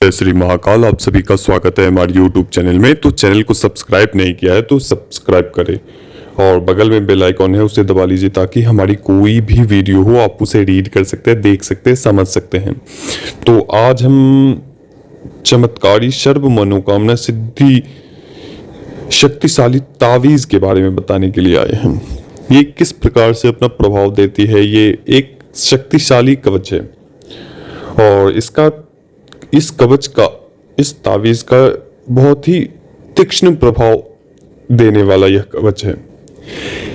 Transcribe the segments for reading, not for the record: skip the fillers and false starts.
जय श्री महाकाल। आप सभी का स्वागत है हमारे YouTube चैनल में। तो चैनल को सब्सक्राइब नहीं किया है तो सब्सक्राइब करें और बगल में बेल आइकॉन है उसे दबा लीजिए ताकि हमारी कोई भी वीडियो हो आप उसे रीड कर सकते हैं, देख सकते हैं, समझ सकते हैं। तो आज हम चमत्कारी सर्व मनोकामना सिद्धि शक्तिशाली तावीज के बारे में बताने के लिए आए हैं। ये किस प्रकार से अपना प्रभाव देती है। ये एक शक्तिशाली कवच है और इस कवच का, इस तावीज का बहुत ही तीक्ष्ण प्रभाव देने वाला यह कवच है।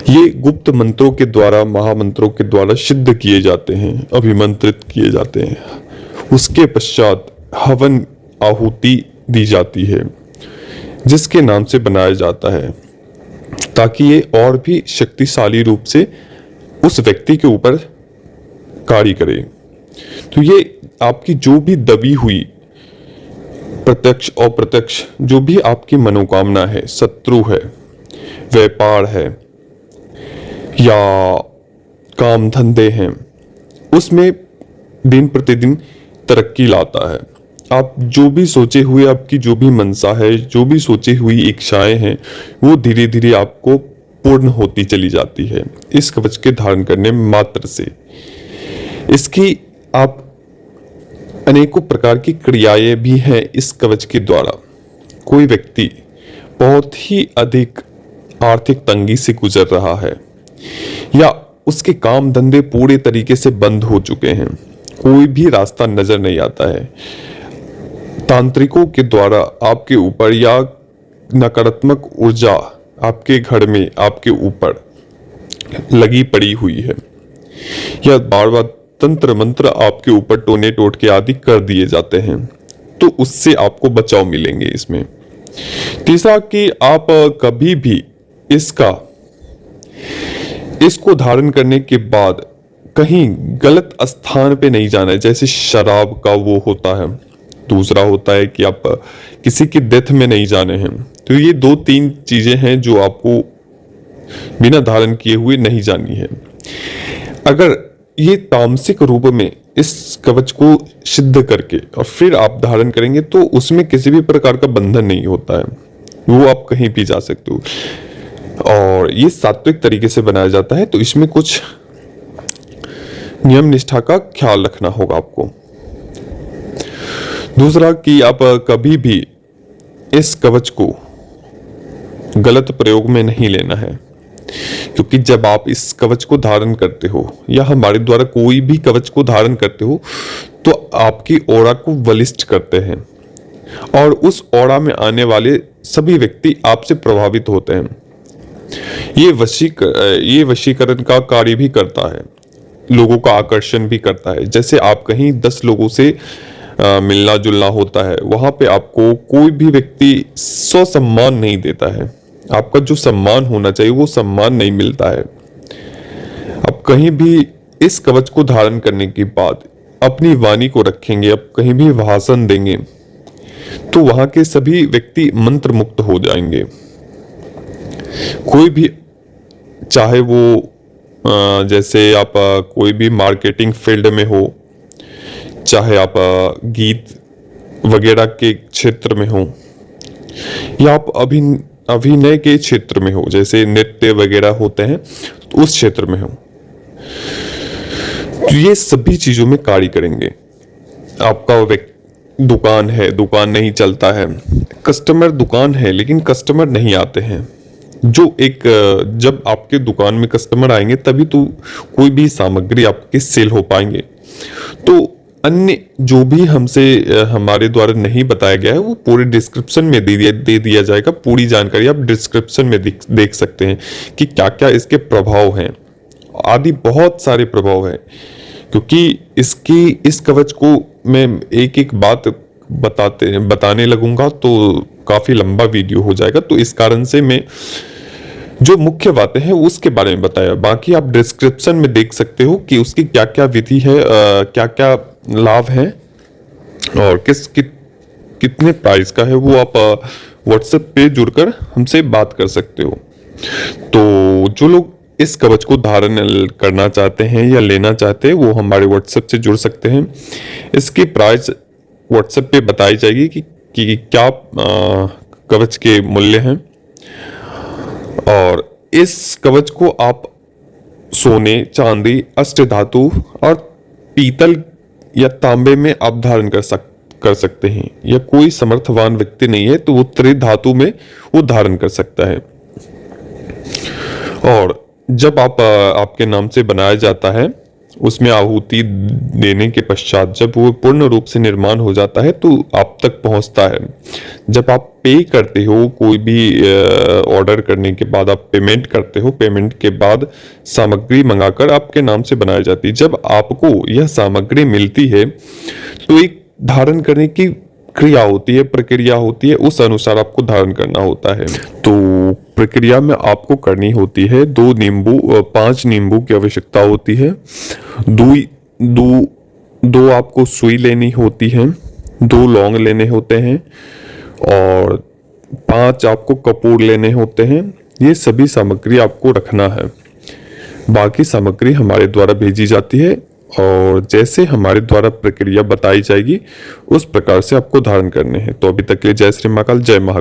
ये गुप्त मंत्रों के द्वारा, महामंत्रों के द्वारा सिद्ध किए जाते हैं, अभिमंत्रित किए जाते हैं। उसके पश्चात हवन आहुति दी जाती है जिसके नाम से बनाया जाता है ताकि ये और भी शक्तिशाली रूप से उस व्यक्ति के ऊपर कार्य करे। तो ये आपकी जो भी दबी हुई प्रत्यक्ष अप्रत्यक्ष जो भी आपकी मनोकामना है, शत्रु है, व्यापार है या काम धंधे हैं, उसमें दिन प्रतिदिन तरक्की लाता है। आप जो भी सोचे हुए, आपकी जो भी मनसा है, जो भी सोची हुई इच्छाएं हैं, वो धीरे धीरे आपको पूर्ण होती चली जाती है इस कवच के धारण करने मात्र से। इसकी आप अनेकों प्रकार की क्रियाएं भी हैं इस कवच के द्वारा। कोई व्यक्ति बहुत ही अधिक आर्थिक तंगी से गुजर रहा है या उसके काम धंधे पूरे तरीके से बंद हो चुके हैं, कोई भी रास्ता नजर नहीं आता है, तांत्रिकों के द्वारा आपके ऊपर या नकारात्मक ऊर्जा आपके घर में आपके ऊपर लगी पड़ी हुई है या बार बार तंत्र मंत्र आपके ऊपर टोने टोटके आदि कर दिए जाते हैं, तो उससे आपको बचाव मिलेंगे इसमें। तीसरा कि आप कभी भी इसको धारण करने के बाद कहीं गलत स्थान पे नहीं जाना है, जैसे शराब का वो होता है। दूसरा होता है कि आप किसी की डेथ में नहीं जाने हैं। तो ये 2-3 चीजें हैं जो आपको बिना धारण किए हुए नहीं जानी है। अगर ये तामसिक रूप में इस कवच को सिद्ध करके और फिर आप धारण करेंगे तो उसमें किसी भी प्रकार का बंधन नहीं होता है, वो आप कहीं भी जा सकते हो और ये सात्विक तरीके से बनाया जाता है। तो इसमें कुछ नियम निष्ठा का ख्याल रखना होगा आपको। दूसरा कि आप कभी भी इस कवच को गलत प्रयोग में नहीं लेना है, क्योंकि जब आप इस कवच को धारण करते हो या हमारे द्वारा कोई भी कवच को धारण करते हो तो आपकी ऑरा को बलिष्ठ करते हैं और उस ऑरा में आने वाले सभी व्यक्ति आपसे प्रभावित होते हैं। ये वशीकरण का कार्य भी करता है, लोगों का आकर्षण भी करता है। जैसे आप कहीं 10 लोगों से मिलना जुलना होता है, वहां पे आपको कोई भी व्यक्ति सम्मान नहीं देता है, आपका जो सम्मान होना चाहिए वो सम्मान नहीं मिलता है। अब कहीं भी इस कवच को धारण करने के बाद अपनी वाणी को रखेंगे, अब कहीं भी भाषण देंगे तो वहां के सभी व्यक्ति मंत्र मुक्त हो जाएंगे। कोई भी, चाहे वो जैसे आप कोई भी मार्केटिंग फील्ड में हो, चाहे आप गीत वगैरह के क्षेत्र में हो या आप अभिनय के क्षेत्र में हो, जैसे नृत्य वगैरह होते हैं तो उस क्षेत्र में हो, तो ये सभी चीजों में कार्य करेंगे। आपका दुकान है, दुकान नहीं चलता है, कस्टमर दुकान है लेकिन कस्टमर नहीं आते हैं, जब आपके दुकान में कस्टमर आएंगे तभी तो कोई भी सामग्री आपके सेल हो पाएंगे। तो अन्य जो भी हमारे द्वारा नहीं बताया गया है वो पूरे डिस्क्रिप्शन में दे दिया जाएगा। पूरी जानकारी आप डिस्क्रिप्शन में देख सकते हैं कि क्या क्या इसके प्रभाव हैं, आदि बहुत सारे प्रभाव हैं। क्योंकि इस कवच को मैं एक एक बात बताने लगूंगा तो काफी लंबा वीडियो हो जाएगा, तो इस कारण से मैं जो मुख्य बातें हैं उसके बारे में बताया। बाकी आप डिस्क्रिप्शन में देख सकते हो कि उसकी क्या क्या विधि है, क्या क्या लाभ है और कितने प्राइस का है, वो आप व्हाट्सएप पे जुड़कर हमसे बात कर सकते हो। तो जो लोग इस कवच को धारण करना चाहते हैं या लेना चाहते हैं वो हमारे व्हाट्सएप से जुड़ सकते हैं। इसकी प्राइस व्हाट्सएप पे बताई जाएगी कि क्या कवच के मूल्य हैं। और इस कवच को आप सोने, चांदी, अष्टधातु और पीतल या तांबे में आप धारण कर सकते हैं, या कोई समर्थवान व्यक्ति नहीं है तो वो त्रिधातु में वो धारण कर सकता है। और जब आपके नाम से बनाया जाता है, उसमें आहुति देने के पश्चात जब वो पूर्ण रूप से निर्माण हो जाता है तो आप तक पहुंचता है। जब आप पे करते हो, कोई भी ऑर्डर करने के बाद आप पेमेंट करते हो, पेमेंट के बाद सामग्री मंगाकर आपके नाम से बनाई जाती है। जब आपको यह सामग्री मिलती है तो एक धारण करने की क्रिया होती है, प्रक्रिया होती है, उस अनुसार आपको धारण करना होता है। तो प्रक्रिया में आपको करनी होती है 5 नींबू की आवश्यकता होती है। दो आपको सुई लेनी होती है, 2 लौंग लेने होते हैं और 5 आपको कपूर लेने होते हैं। ये सभी सामग्री आपको रखना है। बाकी सामग्री हमारे द्वारा भेजी जाती है और जैसे हमारे द्वारा प्रक्रिया बताई जाएगी उस प्रकार से आपको धारण करने हैं। तो अभी तक के लिए जय श्री महाकाल, जय महाकाल।